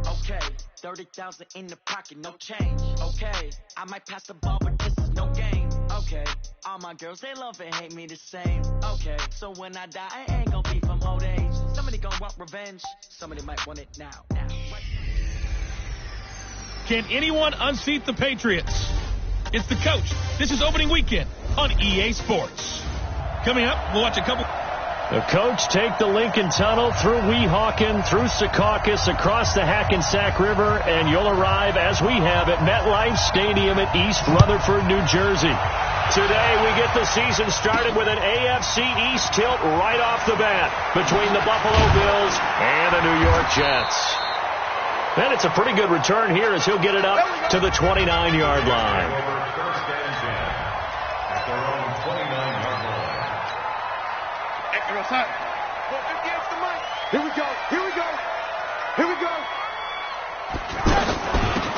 Okay, 30,000 in the pocket, no change. Okay, I might pass the ball, but this is no game. Okay, all my girls, they love and hate me the same. Okay, so when I die, I ain't gonna be from old age. Somebody gonna want revenge, somebody might want it now. Can anyone unseat the Patriots? It's the coach. This is opening weekend on EA Sports. Coming up, we'll watch a couple. The coach take the Lincoln Tunnel through Weehawken, through Secaucus, across the Hackensack River, and you'll arrive, as we have, at MetLife Stadium at East Rutherford, New Jersey. Today, we get the season started with an AFC East tilt right off the bat between the Buffalo Bills and the New York Jets. And it's a pretty good return here as he'll get it up to the 29-yard line. Here we go.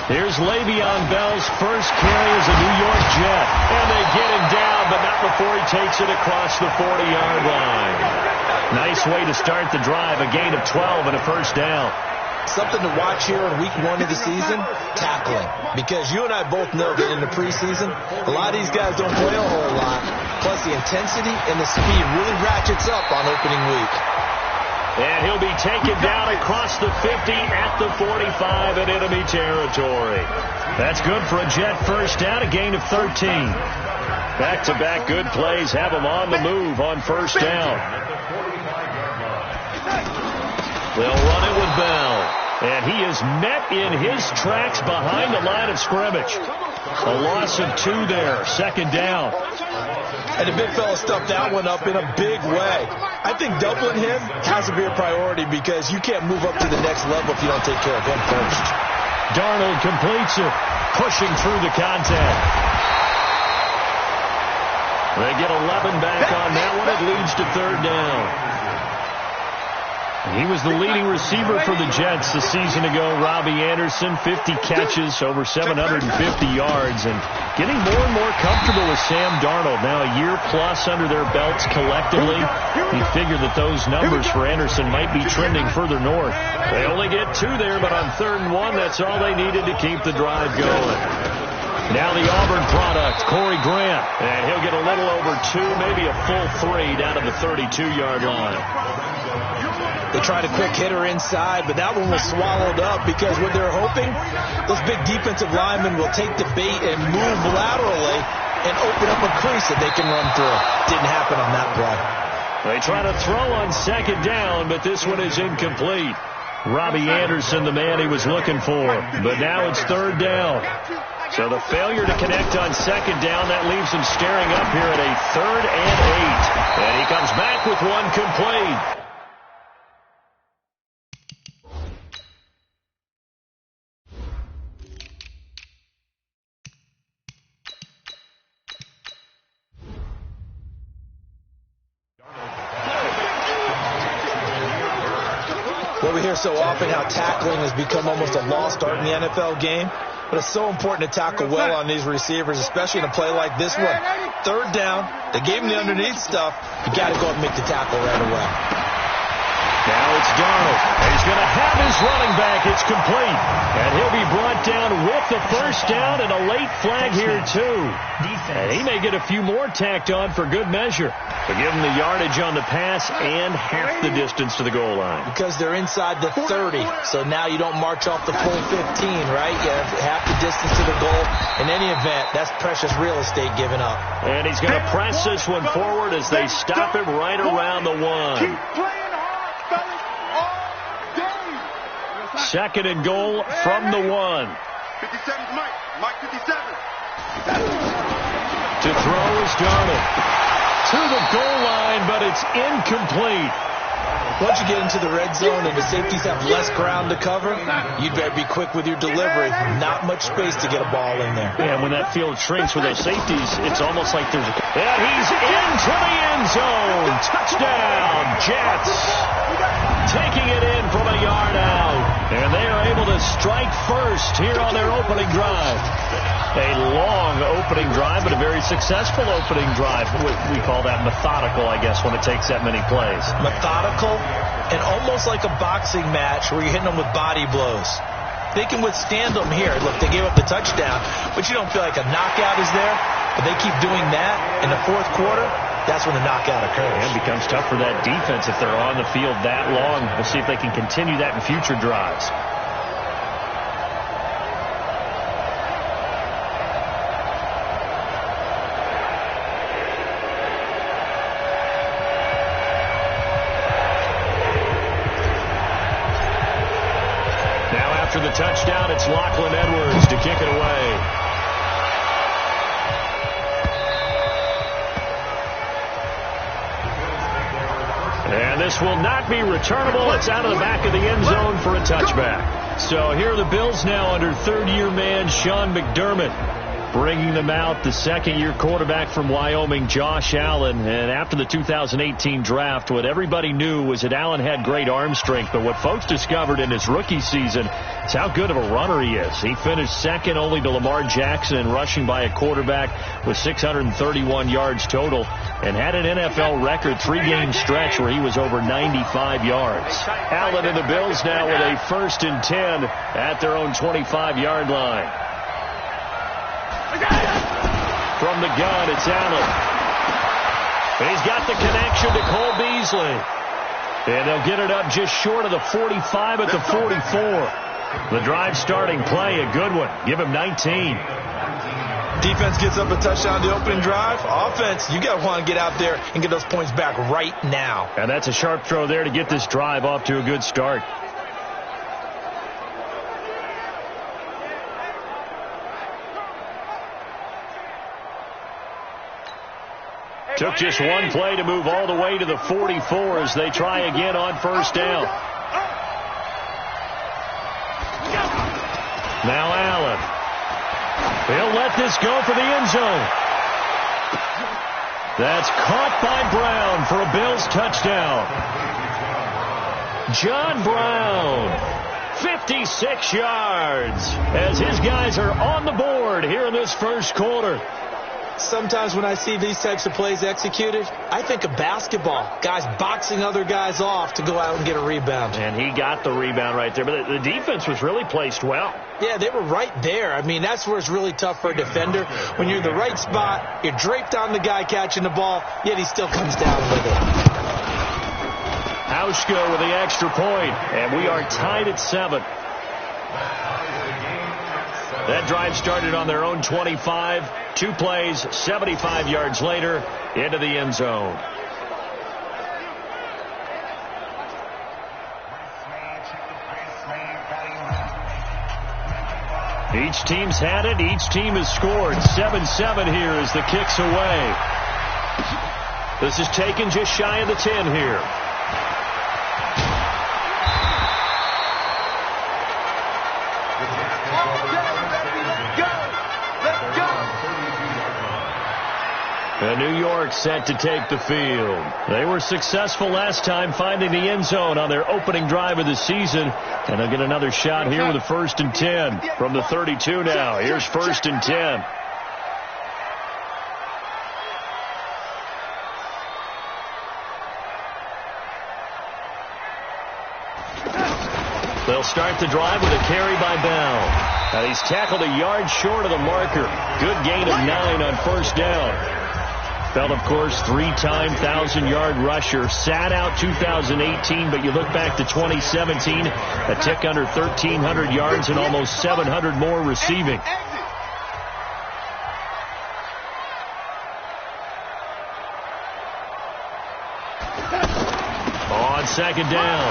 Here's Le'Veon Bell's first carry as a New York Jet. And they get him down, but not before he takes it across the 40-yard line. Nice way to start the drive, a gain of 12 and a first down. Something to watch here in week 1 of the season, tackling. Because you and I both know that in the preseason, a lot of these guys don't play a whole lot. Plus the intensity and the speed really ratchets up on opening week. And he'll be taken down across the 50 at the 45 in enemy territory. That's good for a Jet first down, a gain of 13. Back-to-back good plays have him on the move on first down. They'll run it with Bell. And he is met in his tracks behind the line of scrimmage. A loss of 2 there, second down. And the big fella stuffed that one up in a big way. I think doubling him has to be a priority because you can't move up to the next level if you don't take care of him first. Darnold completes it, pushing through the contact. They get 11 back on that one. It leads to third down. He was the leading receiver for the Jets a season ago. Robbie Anderson, 50 catches, over 750 yards, and getting more and more comfortable with Sam Darnold. Now a year plus under their belts collectively. He figured that those numbers for Anderson might be trending further north. They only get 2 there, but on 3rd and 1, that's all they needed to keep the drive going. Now the Auburn product, Corey Grant, and he'll get a little over 2, maybe a full 3 down to the 32-yard line. They tried a quick hitter inside, but that one was swallowed up because what they're hoping, those big defensive linemen will take the bait and move laterally and open up a crease that they can run through. Didn't happen on that play. They try to throw on second down, but this one is incomplete. Robbie Anderson, the man he was looking for, but now it's third down. So the failure to connect on second down, that leaves him staring up here at a 3rd and 8. And he comes back with one complete. Well, we hear so often how tackling has become almost a lost art in the NFL game. But it's so important to tackle well on these receivers, especially in a play like this one. Third down, they gave him the underneath stuff. You got to go and make the tackle right away. Now it's Darnold. He's going to have his running back. It's complete. And he'll be brought down with the first down and a late flag here, too. And he may get a few more tacked on for good measure. But give him the yardage on the pass and half the distance to the goal line. Because they're inside the 30, so now you don't march off the full 15, right? You have half the distance to the goal. In any event, that's precious real estate given up. And he's going to press this one forward as they stop him right around the 1. Second and goal from the 1. 57, Mike 57. To throw is Darnold. To the goal line, but it's incomplete. Once you get into the red zone and the safeties have less ground to cover, you'd better be quick with your delivery. Not much space to get a ball in there. Yeah, when that field shrinks with those safeties, it's almost like there's a... And he's into the end zone. Touchdown, Jets. Taking it in from a yard out. And they are able to strike first here on their opening drive. A long opening drive, but a very successful opening drive. We call that methodical, I guess, when it takes that many plays. Methodical and almost like a boxing match where you're hitting them with body blows. They can withstand them here. Look, they gave up the touchdown, but you don't feel like a knockout is there. But they keep doing that in the fourth quarter, that's when the knockout occurs. And it becomes tough for that defense if they're on the field that long. We'll see if they can continue that in future drives. After the touchdown, it's Lachlan Edwards to kick it away. And this will not be returnable. It's out of the back of the end zone for a touchback. So here are the Bills now under third-year man Sean McDermott. Bringing them out, the second-year quarterback from Wyoming, Josh Allen. And after the 2018 draft, what everybody knew was that Allen had great arm strength. But what folks discovered in his rookie season is how good of a runner he is. He finished second only to Lamar Jackson in rushing by a quarterback with 631 yards total, and had an NFL record 3-game stretch where he was over 95 yards. Allen and the Bills now with a 1st and 10 at their own 25-yard line. From the gun, it's Allen. He's got the connection to Cole Beasley. And they'll get it up just short of the 45 at the 44. The drive starting play, a good one. Give him 19. Defense gets up a touchdown the opening drive. Offense, you got to want to get out there and get those points back right now. And that's a sharp throw there to get this drive off to a good start. Took just one play to move all the way to the 44 as they try again on 1st down. Now Allen. He'll let this go for the end zone. That's caught by Brown for a Bills touchdown. John Brown, 56 yards as his guys are on the board here in this first quarter. Sometimes when I see these types of plays executed, I think of basketball. Guys boxing other guys off to go out and get a rebound. And he got the rebound right there. But the defense was really placed well. Yeah, they were right there. I mean, that's where it's really tough for a defender. When you're in the right spot, you're draped on the guy catching the ball, yet he still comes down with it. Hauschka with the extra point, and we are tied at 7. That drive started on their own 25. 2 plays, 75 yards later, into the end zone. Each team's had it. Each team has scored. 7-7 here as the kick's away. This is taken just shy of the 10 here. And New York set to take the field. They were successful last time finding the end zone on their opening drive of the season. And they'll get another shot here with a 1st and 10 from the 32 now. Here's 1st and 10. They'll start the drive with a carry by Bell. And he's tackled a yard short of the marker. Good gain of 9 on 1st down. Bell, of course, 3-time 1,000-yard rusher. Sat out 2018, but you look back to 2017, a tick under 1,300 yards and almost 700 more receiving. On 2nd down,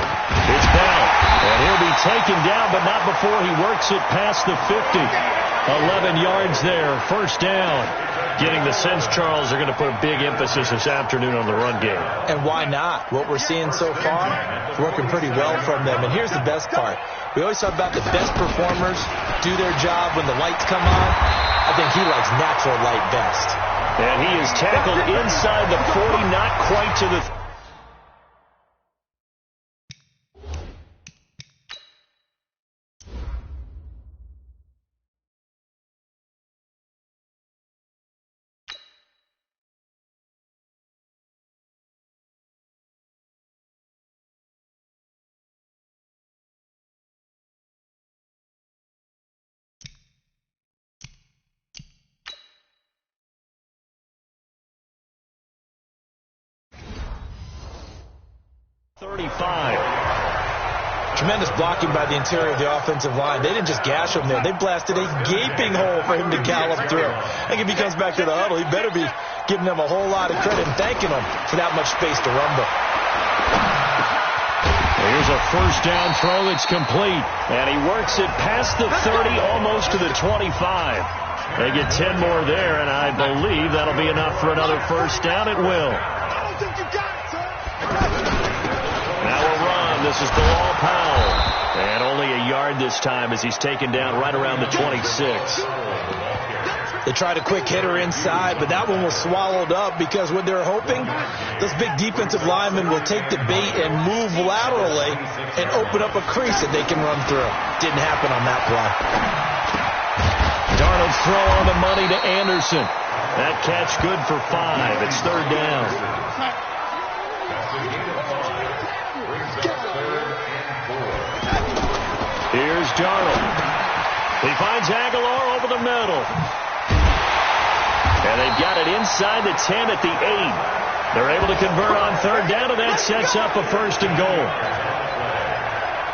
it's Bell. And he'll be taken down, but not before he works it past the 50. 11 yards there, 1st down. Getting the sense, Charles, they're going to put a big emphasis this afternoon on the run game. And why not? What we're seeing so far is working pretty well from them. And here's the best part. We always talk about the best performers do their job when the lights come on. I think he likes natural light best. And he is tackled inside the 40, not quite to the 35. Tremendous blocking by the interior of the offensive line. They didn't just gash him there. They blasted a gaping hole for him to gallop through. I think if he comes back to the huddle, he better be giving them a whole lot of credit and thanking them for that much space to rumble. Here's a first down throw that's complete. And he works it past the 30, almost to the 25. They get 10 more there, and I believe that'll be enough for another first down. It will. Now a run. This is Bilal Powell. And only a yard this time as he's taken down right around the 26. They tried a quick hitter inside, but that one was swallowed up because what they're hoping, those big defensive linemen will take the bait and move laterally and open up a crease that they can run through. Didn't happen on that play. Darnold's throw on the money to Anderson. That catch good for 5. It's third down. Here's Darnold. He finds Aguilar over the middle. And they've got it inside the 10 at the 8. They're able to convert on third down, and that sets up a first and goal.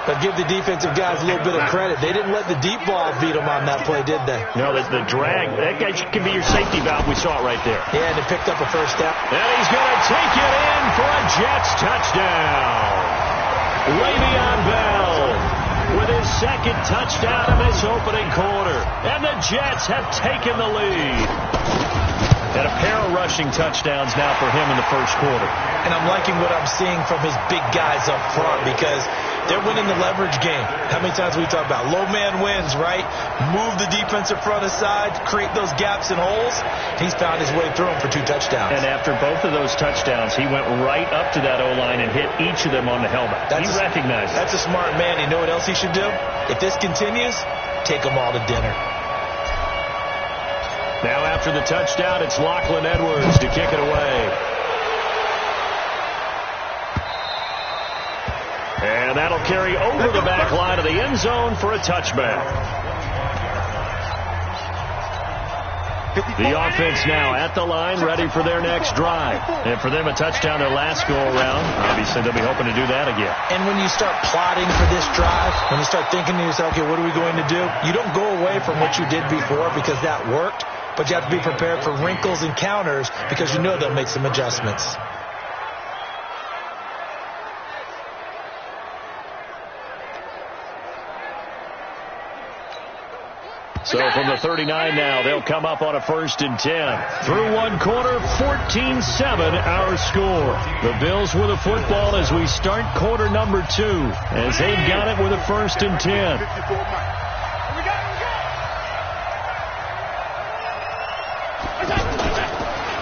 But give the defensive guys a little bit of credit. They didn't let the deep ball beat them on that play, did they? No, the drag. That guy can be your safety valve. We saw it right there. Yeah, and they picked up a first down. And he's going to take it in for a Jets touchdown. Le'Veon Bell with his second touchdown in this opening quarter. And the Jets have taken the lead. And a pair of rushing touchdowns now for him in the first quarter. And I'm liking what I'm seeing from his big guys up front because they're winning the leverage game. How many times we talk about low man wins, right? Move the defensive front aside, create those gaps and holes. He's found his way through them for 2 touchdowns. And after both of those touchdowns, he went right up to that O-line and hit each of them on the helmet. He recognized it. That's a smart man. You know what else he should do? If this continues, take them all to dinner. Now after the touchdown, it's Lachlan Edwards to kick it away. And that'll carry over the back line of the end zone for a touchback. The offense now at the line, ready for their next drive. And for them, a touchdown their last go-around. Obviously, they'll be hoping to do that again. And when you start plotting for this drive, when you start thinking to yourself, okay, what are we going to do? You don't go away from what you did before because that worked. But you have to be prepared for wrinkles and counters because you know they'll make some adjustments. So from the 39 now, they'll come up on a 1st and 10. Through one quarter, 14-7 our score. The Bills with the football as we start quarter number 2, as they've got it with a 1st and 10.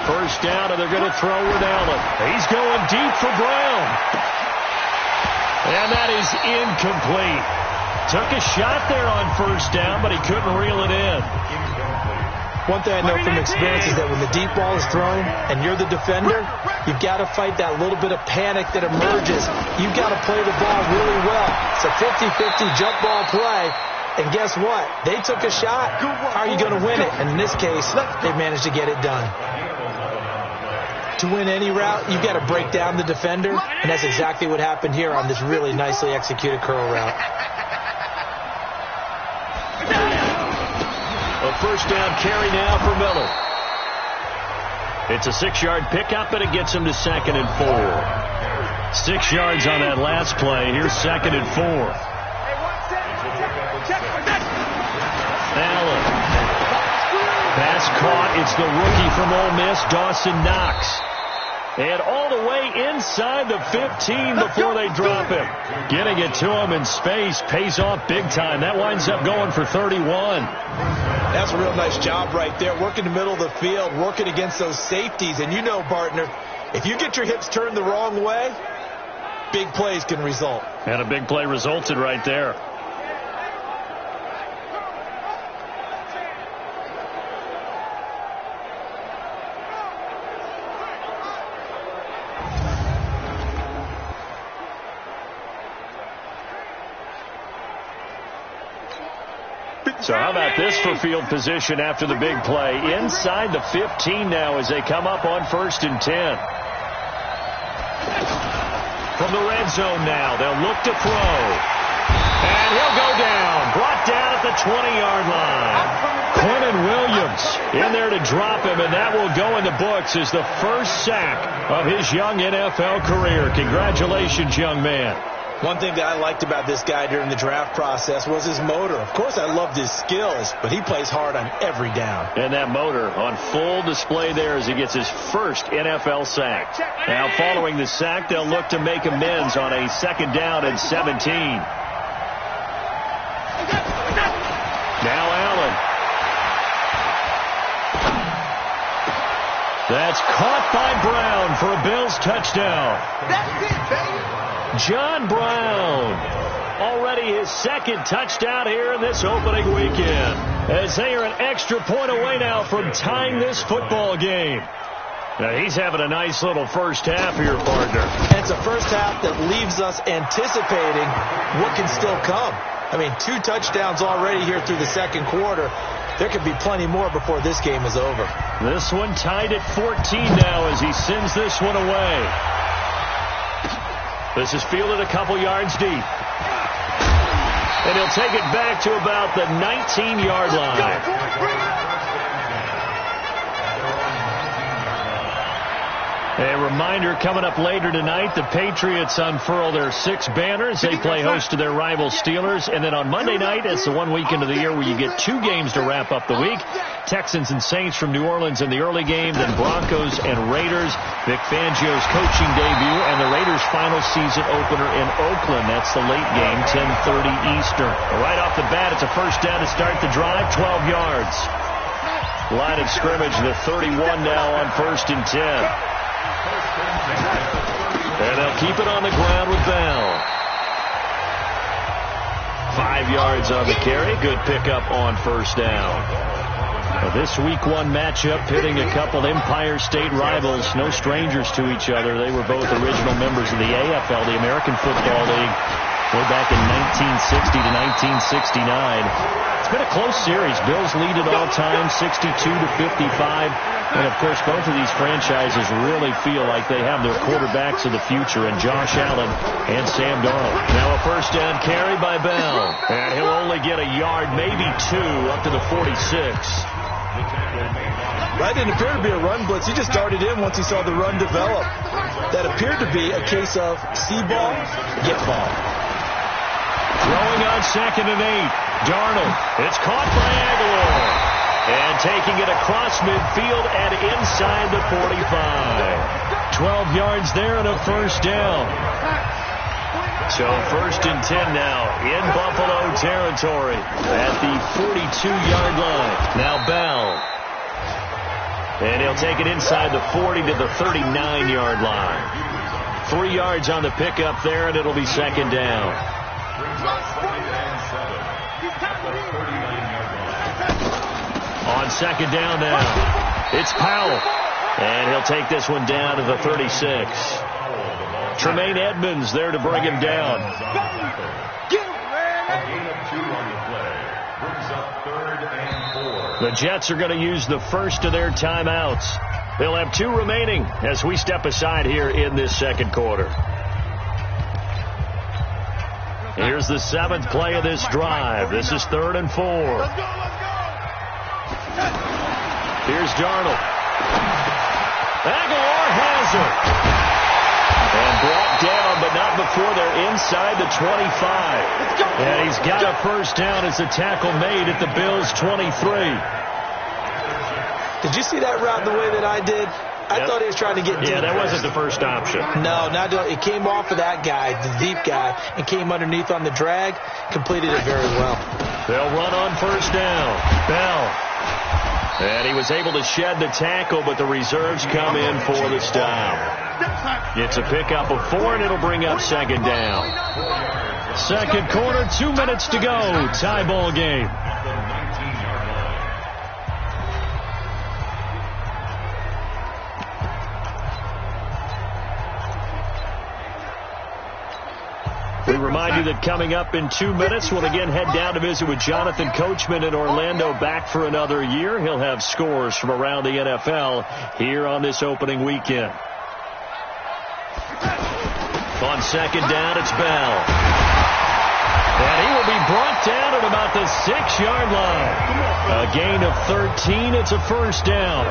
First down, and they're going to throw with Allen. He's going deep for Brown. And that is incomplete. Took a shot there on first down, but he couldn't reel it in. One thing I know from experience is that when the deep ball is thrown and you're the defender, you've got to fight that little bit of panic that emerges. You've got to play the ball really well. It's a 50-50 jump ball play. And guess what? They took a shot. How are you going to win it? And in this case, they managed to get it done. To win any route, you've got to break down the defender, and that's exactly what happened here on this really nicely executed curl route. A first down carry now for Miller. It's a 6-yard pickup, and it gets him to 2nd and 4. 6 yards on that last play. Here's 2nd and 4. Allen. Pass caught. It's the rookie from Ole Miss, Dawson Knox. And all the way inside the 15 before they drop him. Getting it to him in space pays off big time. That winds up going for 31. That's a real nice job right there. Working the middle of the field, working against those safeties. And you know, partner, if you get your hips turned the wrong way, big plays can result. And a big play resulted right there. So how about this for field position after the big play? Inside the 15 now as they come up on 1st and 10. From from the red zone now. They'll look to throw. And he'll go down. Brought down at the 20-yard line. Quentin Williams in there to drop him, and that will go in the books as the first sack of his young NFL career. Congratulations, young man. One thing that I liked about this guy during the draft process was his motor. Of course, I loved his skills, but he plays hard on every down. And that motor on full display there as he gets his first NFL sack. Now, following the sack, they'll look to make amends on a 2nd down and 17. Now Allen. That's caught by Brown for a Bills touchdown. That's it, baby. John Brown, already his 2nd touchdown here in this opening weekend, as they are an extra point away now from tying this football game. Now he's having a nice little first half here, partner. And it's a first half that leaves us anticipating what can still come. I mean, 2 touchdowns already here through the 2nd quarter. There could be plenty more before this game is over. This one tied at 14 now as he sends this one away. This is fielded a couple yards deep. And he'll take it back to about the 19-yard line. A reminder, coming up later tonight, the Patriots unfurl their 6 banners. They play host to their rival Steelers. And then on Monday night, it's the one weekend of the year where you get 2 games to wrap up the week. Texans and Saints from New Orleans in the early game, then Broncos and Raiders. Vic Fangio's coaching debut, and the Raiders' final season opener in Oakland. That's the late game, 10:30 Eastern. Right off the bat, it's a first down to start the drive, 12 yards. Line of scrimmage, the 31 now on 1st and 10. And they'll keep it on the ground with Bell. 5 yards on the carry. Good pickup on 1st down. This week 1 matchup pitting a couple Empire State rivals. No strangers to each other. They were both original members of the AFL, the American Football League, way back in 1960 to 1969. It's been a close series. Bills lead it all time, 62-55. And, of course, both of these franchises really feel like they have their quarterbacks of the future in Josh Allen and Sam Darnold. Now a first down carry by Bell. And he'll only get a yard, maybe 2, up to the 46. That didn't appear to be a run blitz. He just darted in once he saw the run develop. That appeared to be a case of see ball, get ball. Throwing on 2nd and 8. Darnold. It's caught by Aguilar. And taking it across midfield and inside the 45. 12 yards there and a first down. So 1st and 10 now in Buffalo territory at the 42-yard line. Now Bell. And he'll take it inside the 40 to the 39-yard line. 3 yards on the pickup there, and it'll be 2nd down. On 2nd down now, it's Powell. And he'll take this one down to the 36. Tremaine Edmonds there to bring him down. The Jets are going to use the first of their timeouts. They'll have 2 remaining as we step aside here in this 2nd quarter. Here's the 7th play of this drive. This is 3rd and 4. Here's Darnold. Aguilar has it. And brought down, but not before they're inside the 25. And he's got a first down as the tackle made at the Bills' 23. Did you see that route the way that I did? I thought he was trying to get deep. Yeah, that wasn't the first option. No, not it came off of that guy, the deep guy, and came underneath on the drag. Completed it very well. They'll run on first down. Bell. And he was able to shed the tackle, but the reserves come in for the stop. It's a pickup of 4, and it'll bring up 2nd down. 2nd quarter, 2 minutes to go. Tie ball game. We remind you that coming up in 2 minutes, we'll again head down to visit with Jonathan Coachman in Orlando, back for another year. He'll have scores from around the NFL here on this opening weekend. On second down, it's Bell. And he will be brought down at about the 6-yard line. A gain of 13. It's a first down.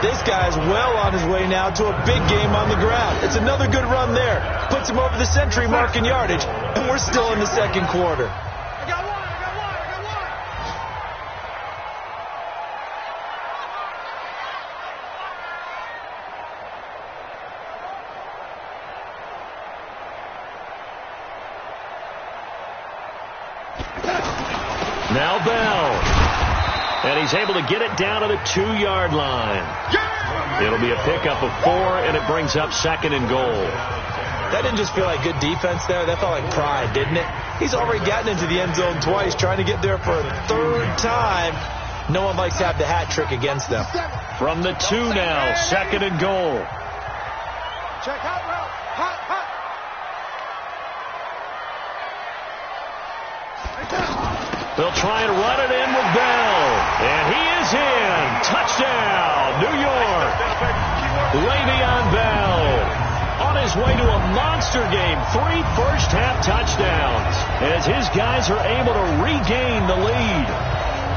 This guy's well on his way now to a big game on the ground. It's another good run there. Puts him over the century mark in yardage, and we're still in the second quarter. Now Bell. And he's able to get it down to the 2-yard line. It'll be a pickup of 4, and it brings up second and goal. That didn't just feel like good defense there. That felt like pride, didn't it? He's already gotten into the end zone twice, trying to get there for a 3rd time. No one likes to have the hat trick against them. From the 2 now, second and goal. Check hot route. Hot. They'll try and run it in with Bell. And he is in. Touchdown, New York. Le'Veon Bell on his way to a monster game. 3 first-half touchdowns as his guys are able to regain the lead.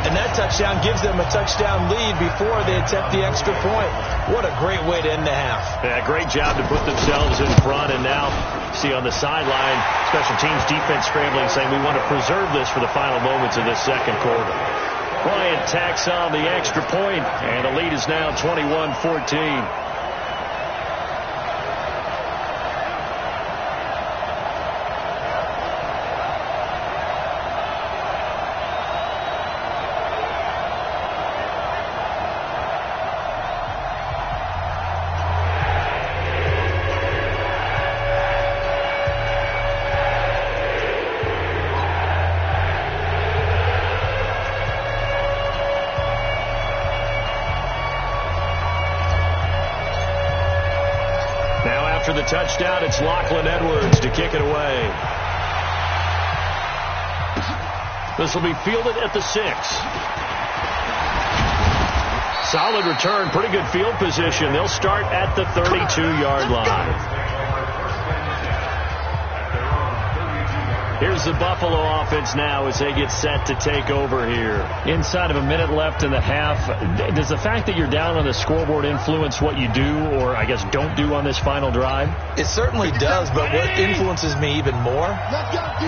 And that touchdown gives them a touchdown lead before they attempt the extra point. What a great way to end the half. Yeah, great job to put themselves in front. And now, see on the sideline, special teams defense scrambling, saying we want to preserve this for the final moments of this second quarter. Bryant tacks on the extra point, and the lead is now 21-14. After the touchdown, it's Lachlan Edwards to kick it away. This will be fielded at the 6. Solid return, pretty good field position. They'll start at the 32-yard line. Here's the Buffalo offense now as they get set to take over here. Inside of a minute left in the half, does the fact that you're down on the scoreboard influence what you do or, I guess, don't do on this final drive? It certainly does, but what influences me even more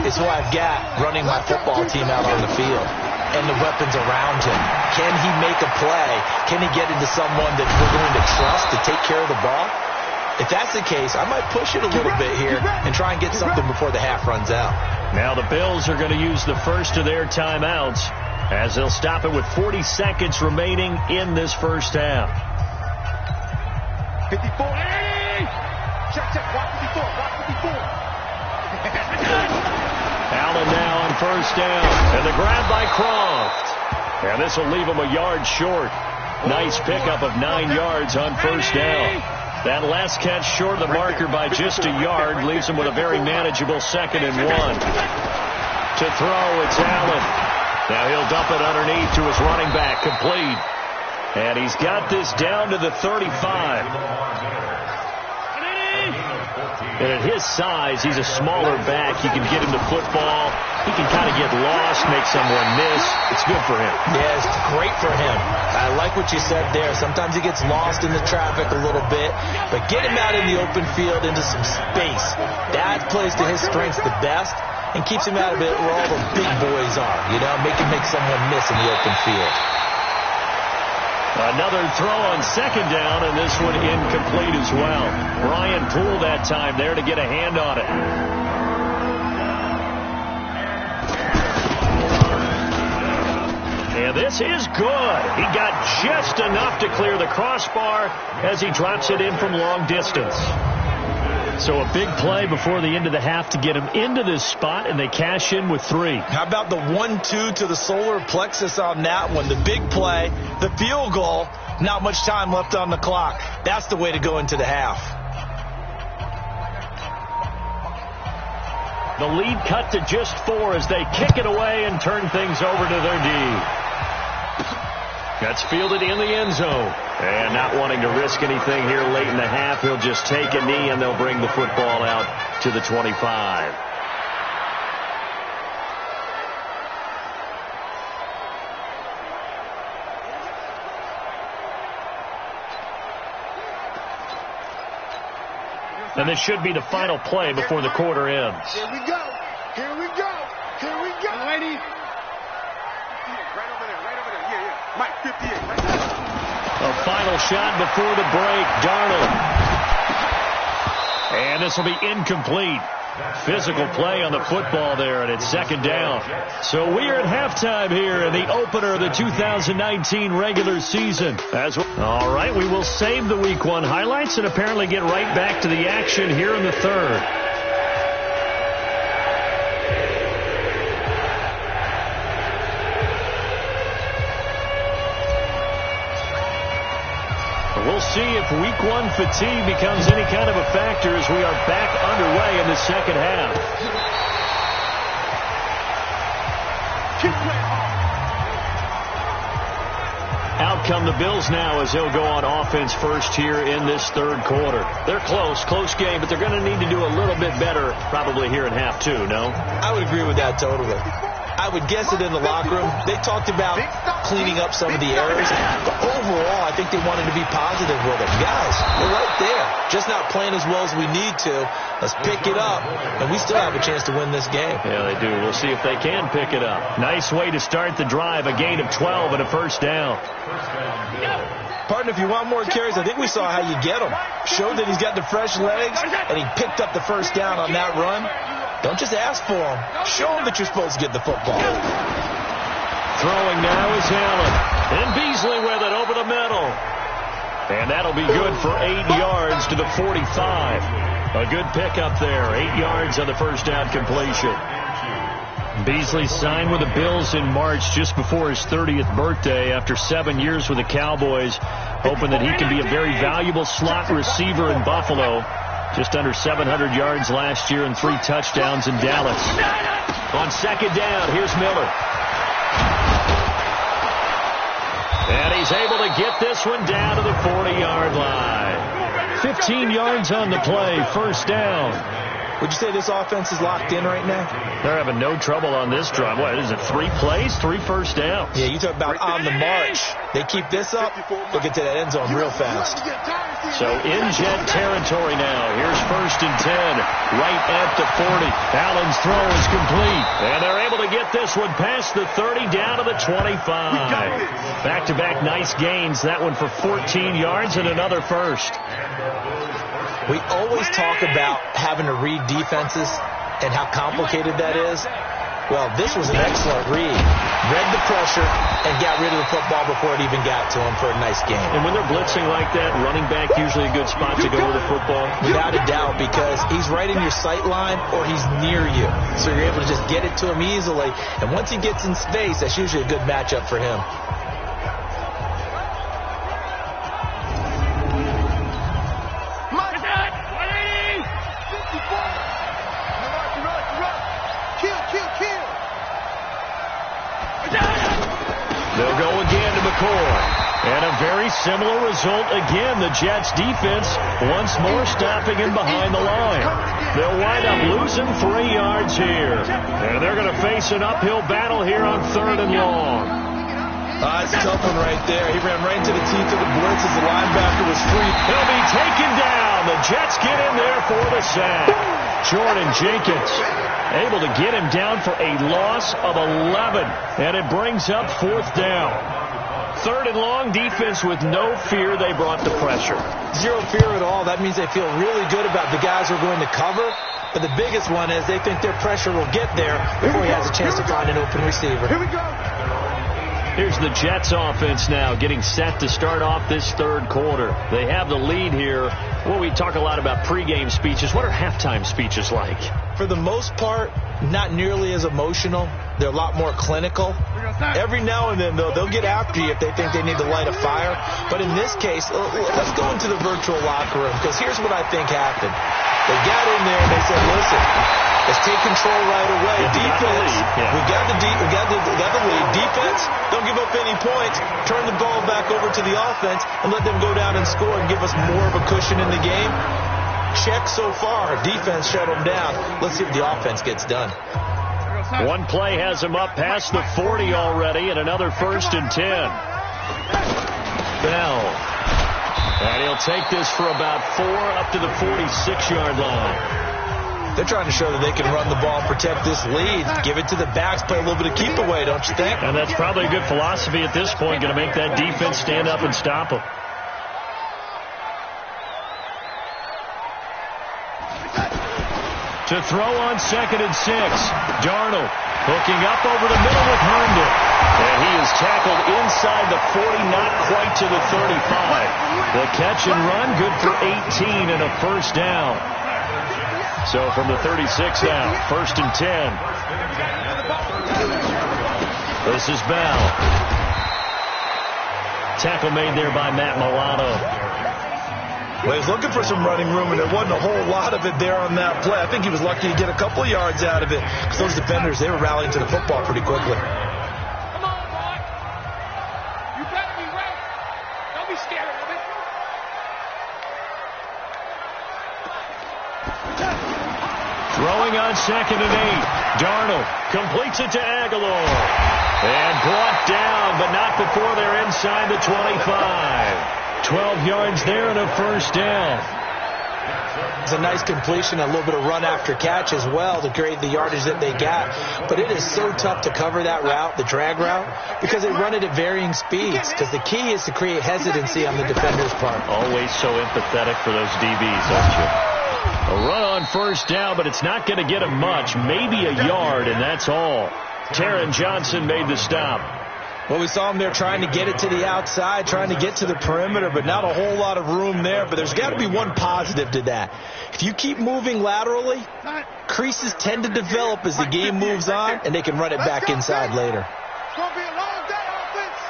is who I've got running my football team out on the field and the weapons around him. Can he make a play? Can he get into someone that we're going to trust to take care of the ball? If that's the case, I might push it a little bit here and try and get something before the half runs out. Now the Bills are going to use the first of their timeouts as they'll stop it with 40 seconds remaining in this first half. 54. Check. Watch 54. Allen now on first down. And the grab by Croft. And this will leave him a yard short. Nice pickup of 9 yards on first down. That last catch short of the marker by just a yard leaves him with a very manageable 2nd and 1. To throw, it's Allen. Now he'll dump it underneath to his running back, complete. And he's got this down to the 35. And at his size, he's a smaller back. He can get into football. He can kind of get lost, make someone miss. It's good for him. Yeah, it's great for him. I like what you said there. Sometimes he gets lost in the traffic a little bit, but get him out in the open field into some space. That plays to his strengths the best and keeps him out of it where all the big boys are, make him make someone miss in the open field. Another throw on second down, and this one incomplete as well. Brian Poole that time there to get a hand on it. And this is good. He got just enough to clear the crossbar as he drops it in from long distance. So a big play before the end of the half to get him into this spot, and they cash in with 3. How about the 1-2 to the solar plexus on that one? The big play, the field goal, not much time left on the clock. That's the way to go into the half. The lead cut to just 4 as they kick it away and turn things over to their D. That's fielded in the end zone. And not wanting to risk anything here late in the half, he'll just take a knee and they'll bring the football out to the 25. And this should be the final play before the quarter ends. Here we go. Here we go. Here we go. Lady. Right over there. Right over there. Yeah. Mike, 58. Right there. A final shot before the break. Darnold. And this will be incomplete. Physical play on the football there, and it's second down. So we are at halftime here in the opener of the 2019 regular season. All right, we will save the Week 1 highlights and apparently get right back to the action here in the third. We'll see if Week 1 fatigue becomes any kind of a factor as we are back underway in the second half. Out come the Bills now as they'll go on offense first here in this third quarter. They're close game, but they're going to need to do a little bit better probably here in half two, no? I would agree with that totally. I would guess it in the locker room. They talked about cleaning up some of the errors. But overall, I think they wanted to be positive with it. Guys, we're right there. Just not playing as well as we need to. Let's pick it up. And we still have a chance to win this game. Yeah, they do. We'll see if they can pick it up. Nice way to start the drive. A gain of 12 and a first down. Partner, if you want more carries, I think we saw how you get them. Showed that he's got the fresh legs, and he picked up the first down on that run. Don't just ask for him. Show him that you're supposed to get the football. Throwing now is Allen. And Beasley with it over the middle. And that'll be good for 8 yards to the 45. A good pickup there. 8 yards on the first down completion. Beasley signed with the Bills in March just before his 30th birthday after 7 years with the Cowboys, hoping that he can be a very valuable slot receiver in Buffalo. Just under 700 yards last year and 3 touchdowns in Dallas. On second down, here's Miller. And he's able to get this one down to the 40-yard line. 15 yards on the play, first down. Would you say this offense is locked in right now? They're having no trouble on this drive. What is it, 3 plays, 3 first downs? Yeah, you talk about on the march. They keep this up, they'll get to that end zone real fast. So in Jet territory now. Here's first and 10, right at the 40. Allen's throw is complete. And they're able to get this one past the 30 down to the 25. Back-to-back nice gains. That one for 14 yards and another first. We always talk about having to read defenses and how complicated that is. Well, this was an excellent read. Read the pressure and got rid of the football before it even got to him for a nice game. And when they're blitzing like that, running back usually a good spot to go with the football? Without a doubt, because he's right in your sight line or he's near you. So you're able to just get it to him easily. And once he gets in space, that's usually a good matchup for him. They'll go again to McCoy. And a very similar result again. The Jets defense once more stopping him behind the line. They'll wind up losing 3 yards here. And they're going to face an uphill battle here on 3rd and long. It's a tough one right there. He ran right into the teeth of the blitz as the linebacker was free. He'll be taken down. The Jets get in there for the sack. Jordan Jenkins able to get him down for a loss of 11. And it brings up 4th down. 3rd and long, defense with no fear. They brought the pressure. Zero fear at all. That means they feel really good about the guys who are going to cover. But the biggest one is they think their pressure will get there before he has a chance to find an open receiver. Here we go. Here's the Jets offense now getting set to start off this 3rd quarter. They have the lead here Well, we talk a lot about pregame speeches. What are halftime speeches like? For the most part, not nearly as emotional. They're a lot more clinical. Every now and then, though, they'll get after you if they think they need to light a fire. But in this case, let's go into the virtual locker room, because here's what I think happened. They got in there and they said, listen, let's take control right away. Defense, we got the lead. Defense, don't give up any points. Turn the ball back over to the offense and let them go down and score and give us more of a cushion in the game. Check so far. Defense shut them down. Let's see if the offense gets done. One play has him up past the 40 already, and another 1st and 10. Bell. And he'll take this for about 4 up to the 46-yard line. They're trying to show that they can run the ball and protect this lead. Give it to the backs, play a little bit of keep away, don't you think? And that's probably a good philosophy at this point, going to make that defense stand up and stop them. To throw on 2nd and 6. Darnold hooking up over the middle with Herndon. And he is tackled inside the 40, not quite to the 35. The catch and run, good for 18 and a 1st down. So from the 36 now, 1st and 10. This is Bell. Tackle made there by Matt Milano. Well, he was looking for some running room, and there wasn't a whole lot of it there on that play. I think he was lucky to get a couple yards out of it, because those defenders, they were rallying to the football pretty quickly. Come on, boy. You better be ready. Don't be scared of it. Throwing on 2nd and 8. Darnold completes it to Aguilar. And brought down, but not before they're inside the 25. 12 yards there and a 1st down. It's a nice completion, a little bit of run after catch as well to create the yardage that they got. But it is so tough to cover that route, the drag route, because they run it at varying speeds. Because the key is to create hesitancy on the defender's part. Always so empathetic for those DBs, aren't you? A run on 1st down, but it's not going to get him much. Maybe a yard, and that's all. Taron Johnson made the stop. Well, we saw him there trying to get it to the outside, trying to get to the perimeter, but not a whole lot of room there. But there's got to be one positive to that. If you keep moving laterally, creases tend to develop as the game moves on, and they can run it back inside later. It's going to be a long day, offense.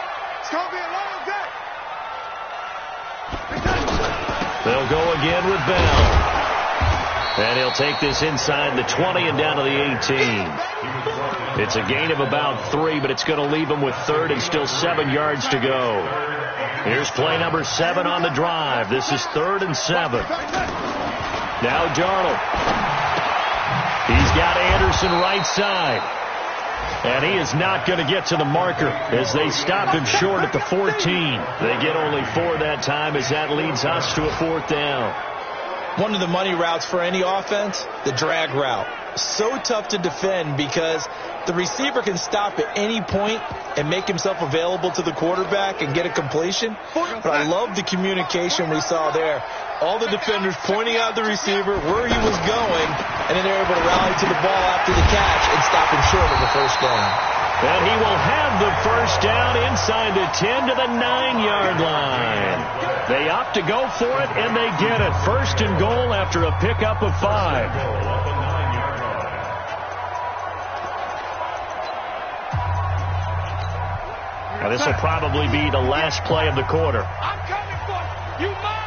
It's going to be a long day. They'll go again with Bell. And he'll take this inside the 20 and down to the 18. It's a gain of about 3, but it's going to leave him with 3rd and still 7 yards to go. Here's play number 7 on the drive. This is 3rd and 7. Now Darnold. He's got Anderson right side. And he is not going to get to the marker as they stop him short at the 14. They get only 4 that time as that leads us to a 4th down. One of the money routes for any offense, the drag route. So tough to defend because the receiver can stop at any point and make himself available to the quarterback and get a completion. But I love the communication we saw there. All the defenders pointing out the receiver where he was going, and then they're able to rally to the ball after the catch and stop him short of the 1st down. And he will have the 1st down inside the 10 to the 9-yard line. They opt to go for it, and they get it. 1st and goal after a pickup of 5. Now, this will probably be the last play of the quarter. I'm coming for you. You mine.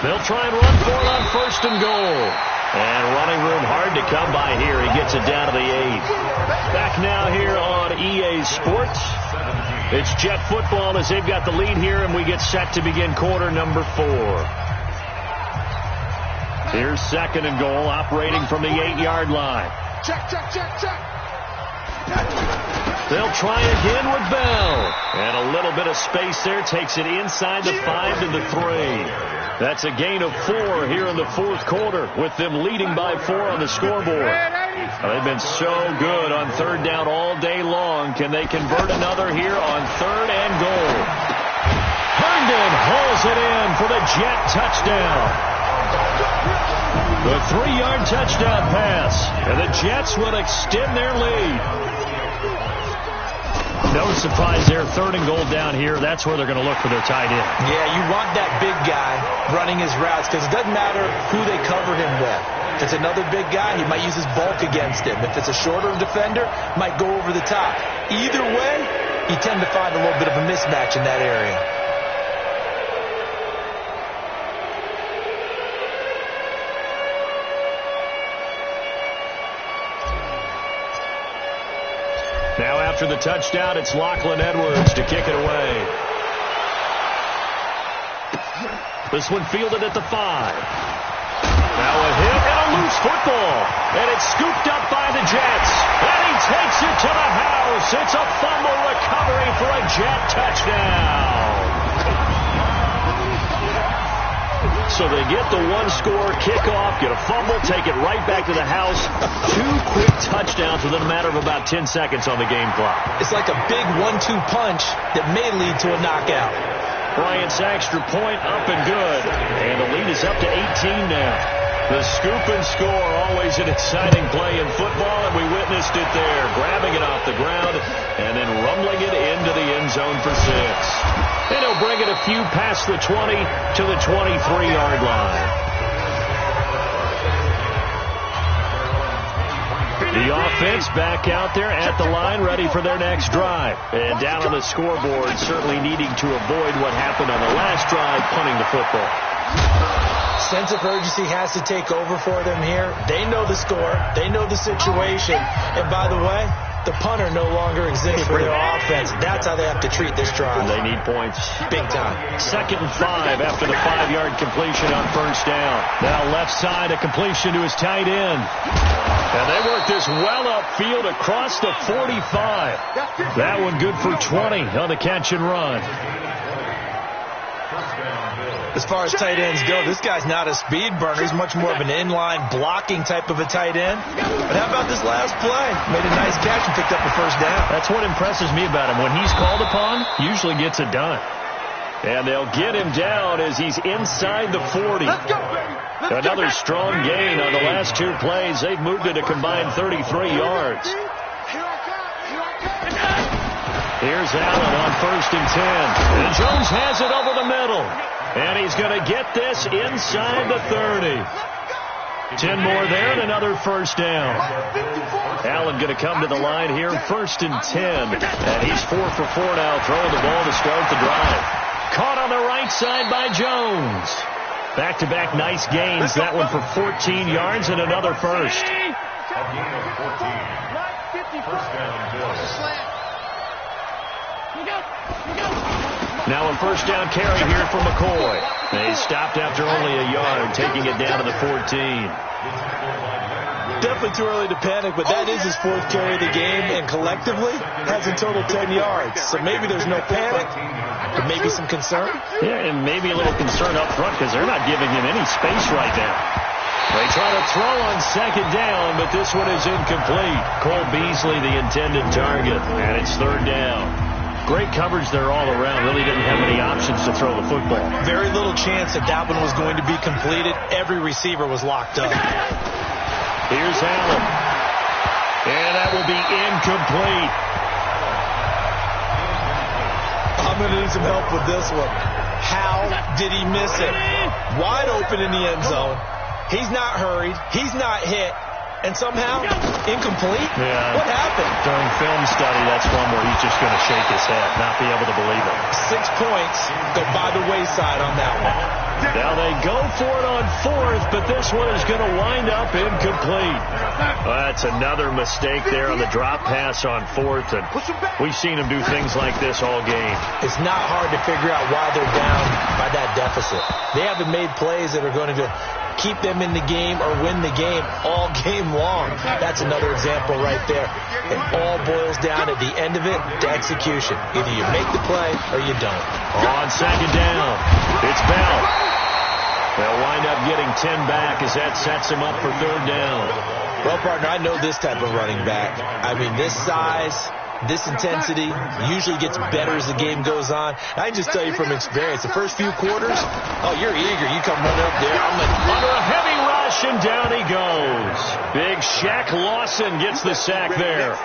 They'll try and run for it on 1st and goal. And running room hard to come by here. He gets it down to the 8. Back now here on EA Sports. It's Jet football as they've got the lead here, and we get set to begin quarter number 4. Here's 2nd and goal, operating from the 8-yard line. Check, check, check, check. They'll try again with Bell. And a little bit of space there takes it inside the 5 to the 3. That's a gain of 4 here in the 4th quarter, with them leading by 4 on the scoreboard. They've been so good on 3rd down all day long. Can they convert another here on 3rd and goal? Herndon hauls it in for the Jet touchdown. The 3-yard touchdown pass, and the Jets will extend their lead. No surprise there. 3rd and goal down here. That's where they're going to look for their tight end. Yeah, you want that big guy running his routes because it doesn't matter who they cover him with. If it's another big guy, he might use his bulk against him. If it's a shorter defender, might go over the top. Either way, you tend to find a little bit of a mismatch in that area. Now after the touchdown, it's Lachlan Edwards to kick it away. This one fielded at the 5. Now a hit and a loose football. And it's scooped up by the Jets. And he takes it to the house. It's a fumble recovery for a Jet touchdown. So they get the 1-score kickoff, get a fumble, take it right back to the house. 2 quick touchdowns within a matter of about 10 seconds on the game clock. It's like a big 1-2 punch that may lead to a knockout. Bryant's extra point up and good. And the lead is up to 18 now. The scoop and score, always an exciting play in football, and we witnessed it there. Grabbing it off the ground and then rumbling it into the end zone for 6. And he'll bring it a few past the 20 to the 23-yard line. The offense back out there at the line, ready for their next drive. And down on the scoreboard, certainly needing to avoid what happened on the last drive, punting the football. Sense of urgency has to take over for them here. They know the score. They know the situation. And by the way, the punter no longer exists for their offense. That's how they have to treat this drive. They need points. Big time. 2nd and 5 after the 5-yard completion on 1st down. Now left side, a completion to his tight end. And they work this well upfield across the 45. That one good for 20 on the catch and run. As far as tight ends go, this guy's not a speed burner. He's much more of an inline blocking type of a tight end. But how about this last play? Made a nice catch and picked up a 1st down. That's what impresses me about him. When he's called upon, usually gets it done. And they'll get him down as he's inside the 40. Another strong gain on the last 2 plays. They've moved it a combined 33 yards. Here's Allen on 1st and 10. And Jones has it over the middle. And he's going to get this inside the 30. 10 more there and another 1st down. Allen going to come to the line here, 1st and 10. And he's 4 for 4 now, throwing the ball to start the drive. Caught on the right side by Jones. Back-to-back nice gains. That one for 14 yards and another 1st. Now a 1st down carry here for McCoy. They stopped after only a yard, taking it down to the 14. Definitely too early to panic, but that is his 4th carry of the game, and collectively has a total 10 yards. So maybe there's no panic, but maybe some concern. Yeah, and maybe a little concern up front because they're not giving him any space right now. They try to throw on 2nd down, but this one is incomplete. Cole Beasley, the intended target, and it's 3rd down. Great coverage there all around. Really didn't have any options to throw the football. Very little chance that that one was going to be completed. Every receiver was locked up. Here's Allen. And that will be incomplete. I'm going to need some help with this one. How did he miss it? Wide open in the end zone. He's not hurried. He's not hit. And somehow, incomplete? Yeah. What happened? During film study, that's one where he's just going to shake his head, not be able to believe it. 6 points go by the wayside on that one. Now they go for it on 4th, but this one is going to wind up incomplete. That's another mistake there on the drop pass on 4th, and we've seen him do things like this all game. It's not hard to figure out why they're down by that deficit. They haven't made plays that are going to keep them in the game or win the game all game long. That's another example right there. It all boils down at the end of it to execution. Either you make the play or you don't. On 2nd down, it's Bell. They'll wind up getting 10 back as that sets him up for 3rd down. Well, partner, I know this type of running back. I mean, this size, this intensity usually gets better as the game goes on. I can just tell you from experience, the first few quarters, oh, you're eager. You come running up there. I'm like, under a heavy rush, and down he goes. Big Shaq Lawson gets the sack there.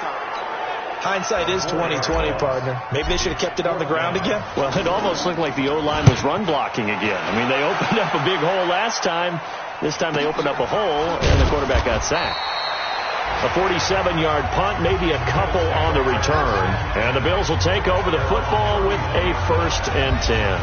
Hindsight is 20/20, partner. Maybe they should have kept it on the ground again. Well, it almost looked like the O-line was run blocking again. I mean, they opened up a big hole last time. This time they opened up a hole, and the quarterback got sacked. A 47-yard punt, maybe a couple on the return. And the Bills will take over the football with a 1st and 10.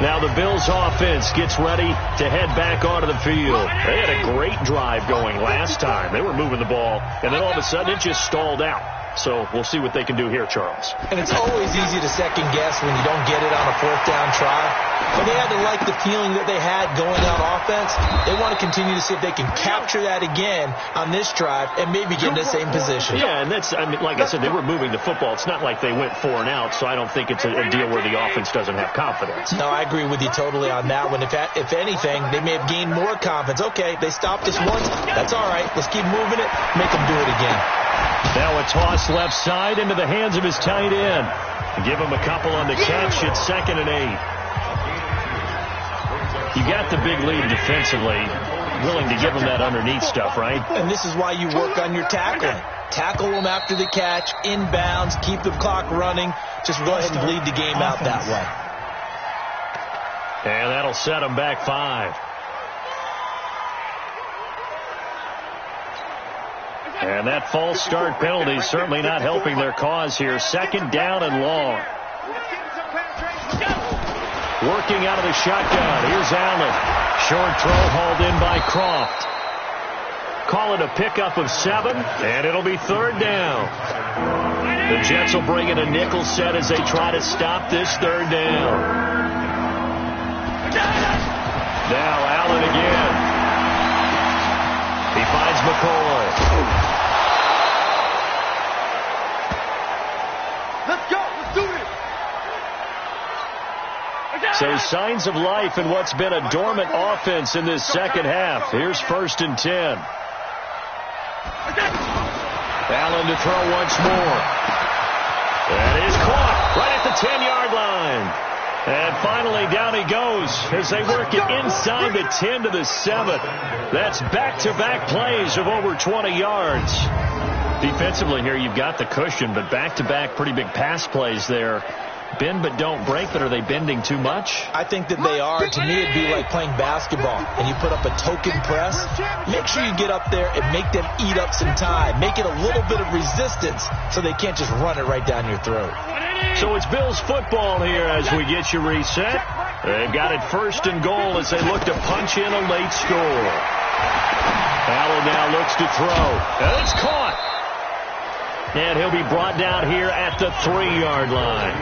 Now the Bills offense gets ready to head back onto the field. They had a great drive going last time. They were moving the ball, and then all of a sudden it just stalled out. So we'll see what they can do here, Charles. And it's always easy to second guess when you don't get it on a 4th down try. But they had to like the feeling that they had going on offense. They want to continue to see if they can capture that again on this drive and maybe get in the same position. Yeah, and that's, I mean, like I said, they were moving the football. It's not like they went 4 and out, so I don't think it's a deal where the offense doesn't have confidence. No, I agree with you totally on that one. If anything, they may have gained more confidence. Okay, they stopped us once. That's all right. Let's keep moving it. Make them do it again. Now a toss left side into the hands of his tight end. Give him a couple on the catch. It's 2nd and 8. You got the big lead defensively. Willing to give him that underneath stuff, right? And this is why you work on your tackling. Tackle them after the catch, inbounds, keep the clock running. Just go ahead and bleed the game out that way. And that'll set them back 5. And that false start penalty is certainly not helping their cause here. 2nd down and long. Working out of the shotgun. Here's Allen. Short throw hauled in by Croft. Call it a pickup of 7, and it'll be 3rd down. The Jets will bring in a nickel set as they try to stop this 3rd down. Now Allen again. He finds McCoy. Let's go. Let's do this. So signs of life in what's been a dormant offense in this 2nd half. Here's 1st and 10. Allen to throw once more. That is caught right at the 10-yard line. And finally down he goes as they work it inside the 10 to the 7. That's back-to-back plays of over 20 yards. Defensively here, you've got the cushion, but back-to-back pretty big pass plays there. Bend but don't break, but are they bending too much? I think that they are. To me, it'd be like playing basketball, and you put up a token press. Make sure you get up there and make them eat up some time. Make it a little bit of resistance so they can't just run it right down your throat. So it's Bills football here as we get you reset. They've got it 1st and goal as they look to punch in a late score. Allen now looks to throw, and it's caught. And he'll be brought down here at the 3-yard line.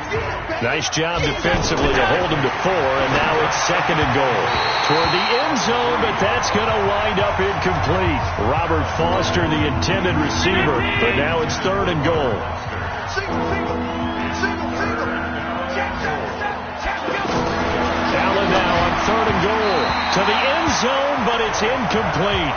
Nice job defensively to hold him to 4, and now it's 2nd and goal. Toward the end zone, but that's going to wind up incomplete. Robert Foster, the intended receiver, but now it's 3rd and goal. Allen now on 3rd and goal. To the end zone, but it's incomplete.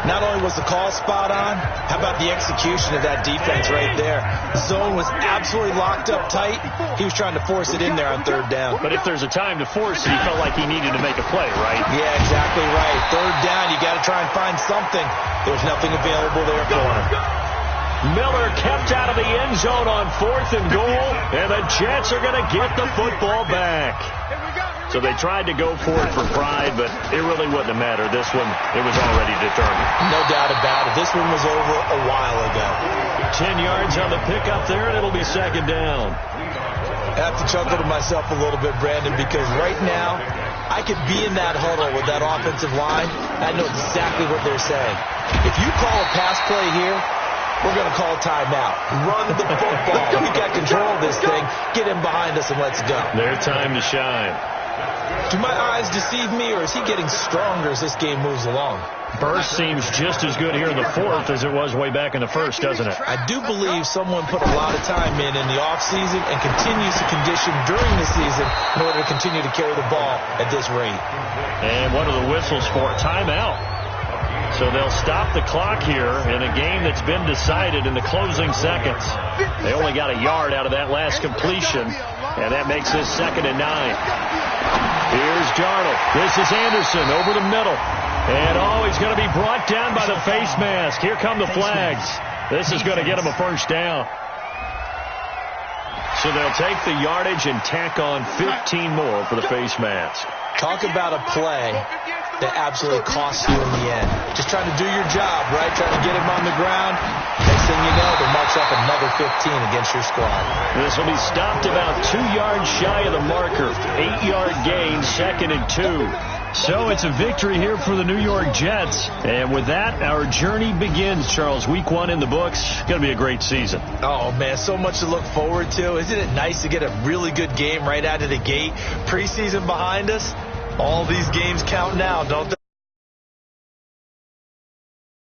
Not only was the call spot on, how about the execution of that defense right there? The zone was absolutely locked up tight. He was trying to force it in there on 3rd down. But if there's a time to force it, he felt like he needed to make a play, right? Yeah, exactly right. 3rd down, you got to try and find something. There's nothing available there for him. Miller kept out of the end zone on 4th and goal, and the Jets are going to get the football back. So they tried to go for it for pride, but it really wouldn't have mattered. This one, it was already determined. No doubt about it. This one was over a while ago. 10 yards on the pickup there, and it'll be 2nd down. I have to chuckle to myself a little bit, Brandon, because right now, I could be in that huddle with that offensive line. I know exactly what they're saying. If you call a pass play here, we're going to call timeout. Run the football. We got control of this thing. Get him behind us and let's go. Their time to shine. Do my eyes deceive me, or is he getting stronger as this game moves along? Burst seems just as good here in the 4th as it was way back in the 1st, doesn't it? I do believe someone put a lot of time in the offseason and continues to condition during the season in order to continue to carry the ball at this rate. And what are the whistles for? Timeout. So they'll stop the clock here in a game that's been decided in the closing seconds. They only got a yard out of that last completion, and that makes this 2nd and 9. Here's Darnold. This is Anderson over the middle. And, he's going to be brought down by the face mask. Here come the flags. This is going to get him a first down. So they'll take the yardage and tack on 15 more for the face mask. Talk about a play that absolutely costs you in the end. Just trying to do your job, right? Trying to get him on the ground. Next thing you know, they march up another 15 against your squad. This will be stopped about 2 yards shy of the marker. 8-yard gain, 2nd and 2. So it's a victory here for the New York Jets. And with that, our journey begins, Charles. Week 1 in the books. Going to be a great season. Oh, man, so much to look forward to. Isn't it nice to get a really good game right out of the gate? Preseason behind us. All these games count now, don't they?